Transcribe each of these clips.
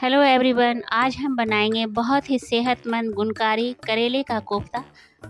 Hello everyone, आज हम बनाएंगे बहुत ही सेहतमंद गुणकारी करेले का कोफ्ता।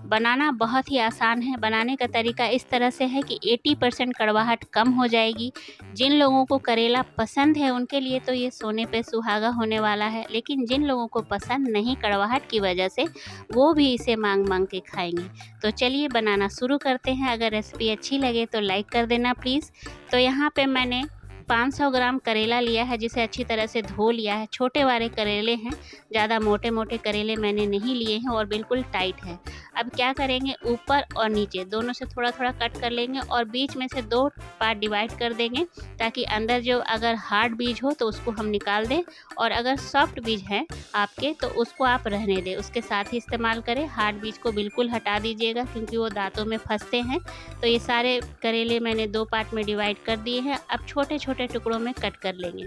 बनाना बहुत ही आसान है। बनाने का तरीका इस तरह से है कि 80% कड़वाहट कम हो जाएगी। जिन लोगों को करेला पसंद है उनके लिए तो ये सोने पे सुहागा होने वाला है, लेकिन जिन लोगों को पसंद नहीं कड़वाहट की वजह से, वो भी इसे मांग मांग के खाएंगे। तो चलिए बनाना शुरू करते हैं। अगर रेसिपी अच्छी लगे तो लाइक कर देना प्लीज़। तो यहाँ पे मैंने 500 ग्राम करेला लिया है, जिसे अच्छी तरह से धो लिया है। छोटे वाले करेले हैं, ज़्यादा मोटे मोटे करेले मैंने नहीं लिए हैं और बिल्कुल टाइट है। अब क्या करेंगे, ऊपर और नीचे दोनों से थोड़ा थोड़ा कट कर लेंगे और बीच में से 2 पार्ट डिवाइड कर देंगे, ताकि अंदर जो अगर हार्ड बीज हो तो उसको हम निकाल दें, और अगर सॉफ्ट बीज हैं आपके तो उसको आप रहने दें, उसके साथ ही इस्तेमाल करें। हार्ड बीज को बिल्कुल हटा दीजिएगा, क्योंकि वो दांतों में फंसते हैं। तो ये सारे करेले मैंने 2 पार्ट में डिवाइड कर दिए हैं। अब छोटे छोटे टुकड़ों में कट कर लेंगे।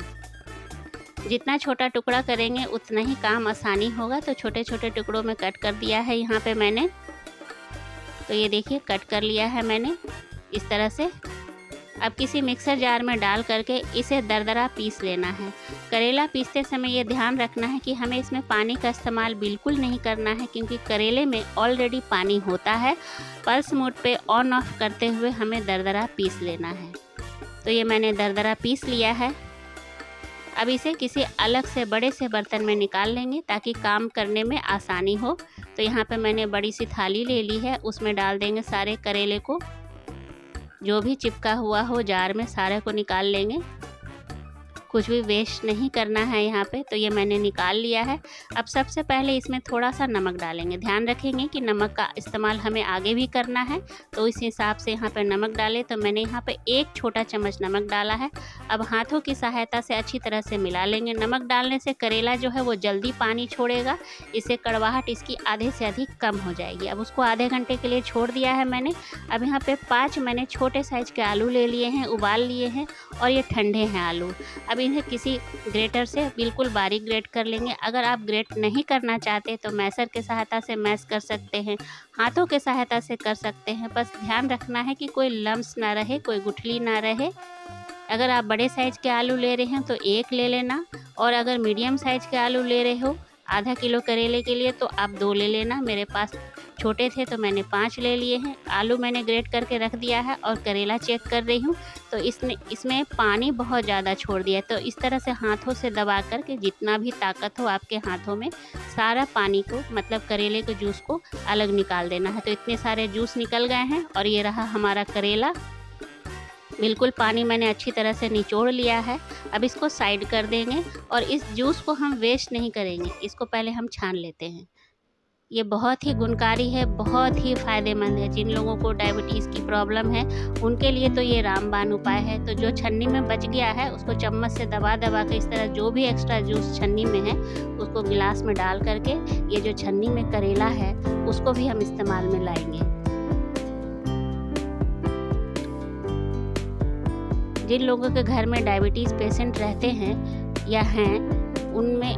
जितना छोटा टुकड़ा करेंगे उतना ही काम आसानी होगा। तो छोटे छोटे टुकड़ों में कट कर दिया है यहाँ पे मैंने। तो ये देखिए, कट कर लिया है मैंने इस तरह से। अब किसी मिक्सर जार में डाल करके इसे दरदरा पीस लेना है। करेला पीसते समय ये ध्यान रखना है कि हमें इसमें पानी का इस्तेमाल बिल्कुल नहीं करना है, क्योंकि करेले में ऑलरेडी पानी होता है। पल्स मोड पे ऑन ऑफ करते हुए हमें दरदरा पीस लेना है। तो ये मैंने दरदरा पीस लिया है। अब इसे किसी अलग से बड़े से बर्तन में निकाल लेंगे, ताकि काम करने में आसानी हो। तो यहाँ पे मैंने बड़ी सी थाली ले ली है, उसमें डाल देंगे सारे करेले को। जो भी चिपका हुआ हो जार में सारे को निकाल लेंगे, कुछ भी वेस्ट नहीं करना है यहाँ पे। तो ये मैंने निकाल लिया है। अब सबसे पहले इसमें थोड़ा सा नमक डालेंगे। ध्यान रखेंगे कि नमक का इस्तेमाल हमें आगे भी करना है, तो इस हिसाब से यहाँ पे नमक डालें। तो मैंने यहाँ पे 1 छोटा चम्मच नमक डाला है। अब हाथों की सहायता से अच्छी तरह से मिला लेंगे। नमक डालने से करेला जो है वो जल्दी पानी छोड़ेगा, इससे कड़वाहट इसकी आधे से अधिक कम हो जाएगी। अब उसको आधे घंटे के लिए छोड़ दिया है मैंने। अब यहाँ पे 5 मैंने छोटे साइज के आलू ले लिए हैं, उबाल लिए हैं, और ये ठंडे हैं आलू। अब इन्हें किसी ग्रेटर से बिल्कुल बारीक ग्रेट कर लेंगे। अगर आप ग्रेट नहीं करना चाहते तो मैसर के सहायता से मैश कर सकते हैं, हाथों के सहायता से कर सकते हैं। बस ध्यान रखना है कि कोई लम्स ना रहे, कोई गुठली ना रहे। अगर आप बड़े साइज के आलू ले रहे हैं तो 1 ले लेना, और अगर मीडियम साइज के आलू ले रहे हो आधा किलो करेले के लिए तो आप 2 ले लेना। मेरे पास छोटे थे तो मैंने 5 ले लिए हैं। आलू मैंने ग्रेट करके रख दिया है और करेला चेक कर रही हूँ, तो इसमें पानी बहुत ज़्यादा छोड़ दिया है। तो इस तरह से हाथों से दबा करके जितना भी ताकत हो आपके हाथों में, सारा पानी को, मतलब करेले के जूस को अलग निकाल देना है। तो इतने सारे जूस निकल गए हैं, और ये रहा हमारा करेला। बिल्कुल पानी मैंने अच्छी तरह से निचोड़ लिया है। अब इसको साइड कर देंगे, और इस जूस को हम वेस्ट नहीं करेंगे, इसको पहले हम छान लेते हैं। ये बहुत ही गुणकारी है, बहुत ही फ़ायदेमंद है। जिन लोगों को डायबिटीज़ की प्रॉब्लम है उनके लिए तो ये रामबाण उपाय है। तो जो छन्नी में बच गया है उसको चम्मच से दबा दबा के इस तरह, जो भी एक्स्ट्रा जूस छन्नी में है उसको गिलास में डाल करके, ये जो छन्नी में करेला है उसको भी हम इस्तेमाल में लाएंगे। जिन लोगों के घर में डायबिटीज़ पेशेंट रहते हैं या हैं,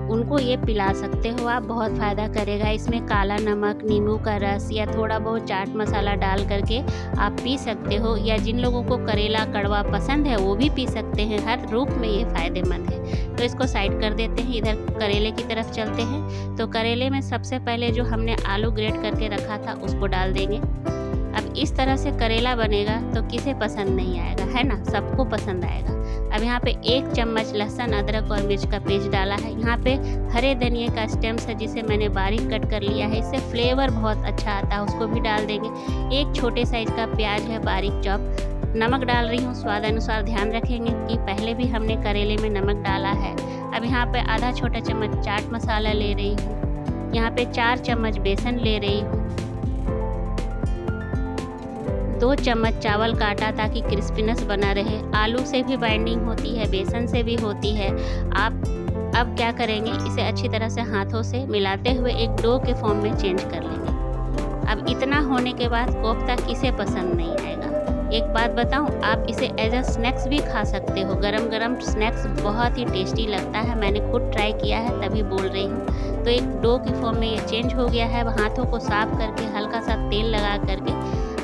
उनको ये पिला सकते हो आप, बहुत फ़ायदा करेगा। इसमें काला नमक, नींबू का रस या थोड़ा बहुत चाट मसाला डाल करके आप पी सकते हो, या जिन लोगों को करेला कड़वा पसंद है वो भी पी सकते हैं। हर रूप में ये फ़ायदेमंद है। तो इसको साइड कर देते हैं, इधर करेले की तरफ चलते हैं। तो करेले में सबसे पहले जो हमने आलू ग्रेट करके रखा था उसको डाल देंगे। अब इस तरह से करेला बनेगा तो किसे पसंद नहीं आएगा, है ना? सबको पसंद आएगा। अब यहाँ पे 1 चम्मच लहसुन, अदरक और मिर्च का पेस्ट डाला है। यहाँ पे हरे धनिए का स्टेम्स है, जिसे मैंने बारीक कट कर लिया है, इससे फ्लेवर बहुत अच्छा आता है, उसको भी डाल देंगे। 1 छोटे साइज का प्याज है, बारीक चॉप। नमक डाल रही हूँ स्वाद अनुसार। ध्यान रखेंगे कि पहले भी हमने करेले में नमक डाला है। अब यहाँ पे आधा छोटा चम्मच चाट मसाला ले रही हूँ। यहाँ पे 4 चम्मच बेसन ले रही हूँ। 2 चम्मच चावल का आटा, ताकि क्रिस्पीनेस बना रहे। आलू से भी बाइंडिंग होती है, बेसन से भी होती है। आप अब क्या करेंगे, इसे अच्छी तरह से हाथों से मिलाते हुए एक डो के फॉर्म में चेंज कर लेंगे। अब इतना होने के बाद कोफ्ता किसे पसंद नहीं आएगा? एक बात बताऊं, आप इसे एज अ स्नैक्स भी खा सकते हो। गरम गरम स्नैक्स बहुत ही टेस्टी लगता है। मैंने खुद ट्राई किया है, तभी बोल रही हूँ। तो एक डो की फॉर्म में ये चेंज हो गया है। अब हाथों को साफ करके हल्का सा तेल लगा करके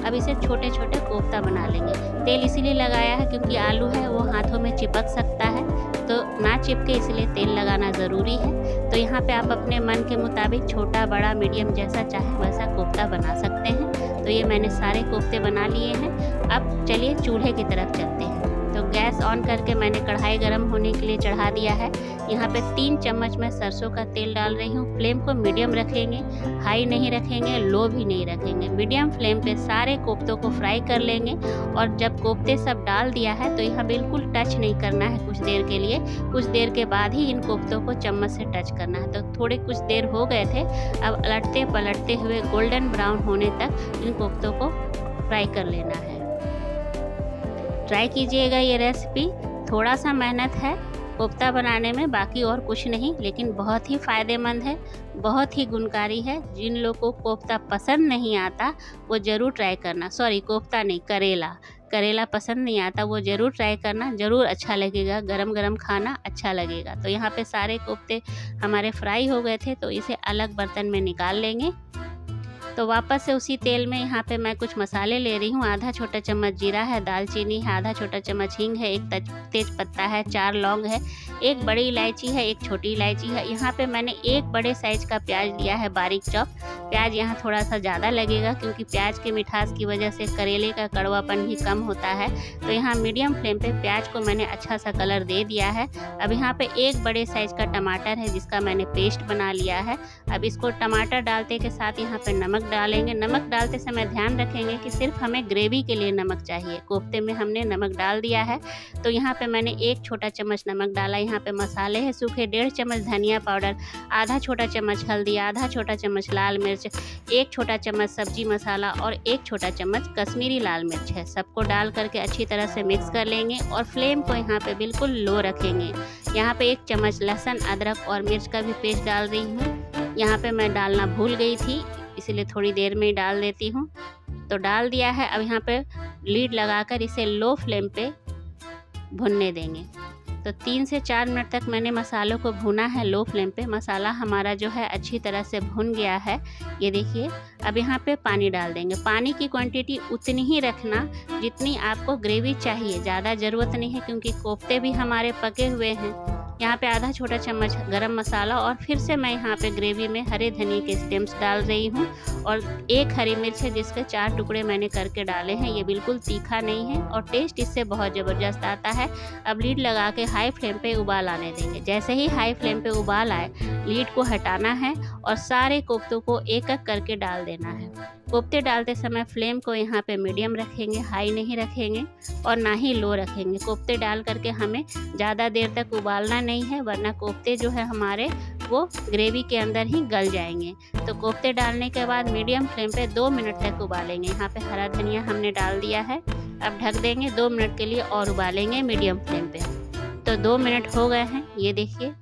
अब इसे छोटे छोटे कोफ्ता बना लेंगे। तेल इसीलिए लगाया है क्योंकि आलू है वो हाथों में चिपक सकता है, तो ना चिपके इसलिए तेल लगाना ज़रूरी है। तो यहाँ पे आप अपने मन के मुताबिक छोटा बड़ा मीडियम जैसा चाहे वैसा कोफ्ता बना सकते हैं। तो ये मैंने सारे कोफ्ते बना लिए हैं। अब चलिए चूल्हे की तरफ चलते हैं। तो गैस ऑन करके मैंने कढ़ाई गर्म होने के लिए चढ़ा दिया है। यहाँ पे 3 चम्मच मैं सरसों का तेल डाल रही हूँ। फ्लेम को मीडियम रखेंगे, हाई नहीं रखेंगे, लो भी नहीं रखेंगे। मीडियम फ्लेम पे सारे कोफ्तों को फ्राई कर लेंगे। और जब कोफ्ते सब डाल दिया है तो यहाँ बिल्कुल टच नहीं करना है कुछ देर के लिए। कुछ देर के बाद ही इन कोफ्तों को चम्मच से टच करना है। तो थोड़े कुछ देर हो गए थे, अब उलटते पलटते हुए गोल्डन ब्राउन होने तक इन कोफ्तों को फ्राई कर लेना है। ट्राई कीजिएगा ये रेसिपी। थोड़ा सा मेहनत है कोफ्ता बनाने में, बाकी और कुछ नहीं, लेकिन बहुत ही फ़ायदेमंद है, बहुत ही गुणकारी है। जिन लोगों को कोफ्ता पसंद नहीं आता वो ज़रूर ट्राई करना। सॉरी, कोफ्ता नहीं, करेला पसंद नहीं आता वो ज़रूर ट्राई करना, ज़रूर अच्छा लगेगा। गरम गरम खाना अच्छा लगेगा। तो यहाँ पे सारे कोफ्ते हमारे फ्राई हो गए थे, तो इसे अलग बर्तन में निकाल लेंगे। तो वापस से उसी तेल में यहाँ पे मैं कुछ मसाले ले रही हूँ। आधा छोटा चम्मच जीरा है, दालचीनी है, आधा छोटा चम्मच हींग है, एक तेज पत्ता है, 4 लौंग है, एक बड़ी इलायची है, एक छोटी इलायची है। यहाँ पे मैंने एक बड़े साइज का प्याज लिया है, बारीक चॉप। प्याज यहाँ थोड़ा सा ज़्यादा लगेगा क्योंकि प्याज के मिठास की वजह से करेले का कड़वापन भी कम होता है। तो यहाँ मीडियम फ्लेम पे प्याज को मैंने अच्छा सा कलर दे दिया है। अब यहाँ पे एक बड़े साइज का टमाटर है जिसका मैंने पेस्ट बना लिया है। अब इसको टमाटर डालते के साथ यहाँ पे नमक डालेंगे। नमक डालते समय ध्यान रखेंगे कि सिर्फ हमें ग्रेवी के लिए नमक चाहिए। कोफ्ते में हमने नमक डाल दिया है। तो यहाँ पे मैंने 1 छोटा चम्मच नमक डाला। यहाँ पे मसाले हैं सूखे, 1.5 चम्मच धनिया पाउडर, आधा छोटा चम्मच हल्दी, आधा छोटा चम्मच लाल मिर्च, 1 छोटा चम्मच सब्जी मसाला और 1 छोटा चम्मच कश्मीरी लाल मिर्च है। सबको डाल करके अच्छी तरह से मिक्स कर लेंगे और फ्लेम को यहाँ पे बिल्कुल लो रखेंगे। यहाँ पे 1 चम्मच लहसुन, अदरक और मिर्च का भी पेस्ट डाल रही हूँ। यहाँ पे मैं डालना भूल गई थी, इसलिए थोड़ी देर में ही डाल देती हूँ। तो डाल दिया है। अब यहाँ पे लीड लगाकर इसे लो फ्लेम पे भुनने देंगे। तो 3 से 4 मिनट तक मैंने मसालों को भुना है लो फ्लेम पे। मसाला हमारा जो है अच्छी तरह से भुन गया है, ये देखिए। अब यहाँ पे पानी डाल देंगे। पानी की क्वांटिटी उतनी ही रखना जितनी आपको ग्रेवी चाहिए, ज़्यादा ज़रूरत नहीं है क्योंकि कोफ्ते भी हमारे पके हुए हैं। यहाँ पे आधा छोटा चम्मच गरम मसाला और फिर से मैं यहाँ पे ग्रेवी में हरे धनिया के स्टेम्स डाल रही हूँ और 1 हरी मिर्च है जिसके 4 टुकड़े मैंने करके डाले हैं। ये बिल्कुल तीखा नहीं है और टेस्ट इससे बहुत ज़बरदस्त आता है। अब लीड लगा के हाई फ्लेम पे उबाल आने देंगे। जैसे ही हाई फ्लेम पे उबाल आए, लीड को हटाना है और सारे कोफ्तों को एक-एक करके डाल देना है। कोफ्ते डालते समय फ्लेम को यहाँ पे मीडियम रखेंगे, हाई नहीं रखेंगे और ना ही लो रखेंगे। कोफ्ते डाल करके हमें ज़्यादा देर तक उबालना नहीं है, वरना कोफ्ते जो है हमारे वो ग्रेवी के अंदर ही गल जाएंगे। तो कोफ्ते डालने के बाद मीडियम फ्लेम पे 2 मिनट तक उबालेंगे। यहाँ पे हरा धनिया हमने डाल दिया है। अब ढक देंगे, 2 मिनट के लिए और उबालेंगे मीडियम फ्लेम पे। तो 2 मिनट हो गए हैं, ये देखिए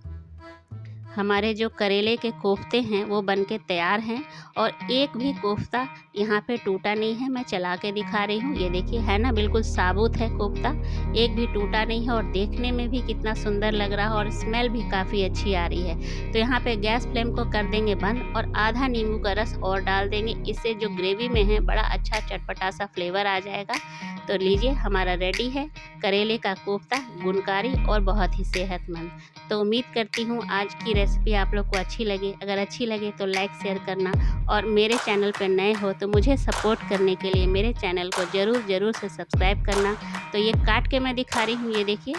हमारे जो करेले के कोफ्ते हैं वो बनके तैयार हैं और एक भी कोफ्ता यहाँ पे टूटा नहीं है। मैं चला के दिखा रही हूँ, ये देखिए, है ना, बिल्कुल साबुत है कोफ्ता, एक भी टूटा नहीं है और देखने में भी कितना सुंदर लग रहा है और स्मेल भी काफ़ी अच्छी आ रही है। तो यहाँ पे गैस फ्लेम को कर देंगे बंद और आधा नींबू का रस और डाल देंगे। इससे जो ग्रेवी में है बड़ा अच्छा चटपटा सा फ्लेवर आ जाएगा। तो लीजिए, हमारा रेडी है करेले का कोफ्ता, गुणकारी और बहुत ही सेहतमंद। तो उम्मीद करती हूँ आज की रेसिपी आप लोग को अच्छी लगे। अगर अच्छी लगे तो लाइक शेयर करना और मेरे चैनल पर नए हो तो मुझे सपोर्ट करने के लिए मेरे चैनल को ज़रूर से सब्सक्राइब करना। तो ये काट के मैं दिखा रही हूँ, ये देखिए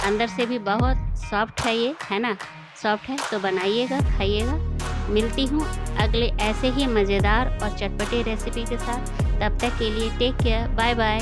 अंदर से भी बहुत सॉफ्ट है, ये है ना, सॉफ्ट है। तो बनाइएगा, खाइएगा। मिलती हूँ अगले ऐसे ही मज़ेदार और चटपटे रेसिपी के साथ। तब तक के लिए टेक केयर, बाय बाय।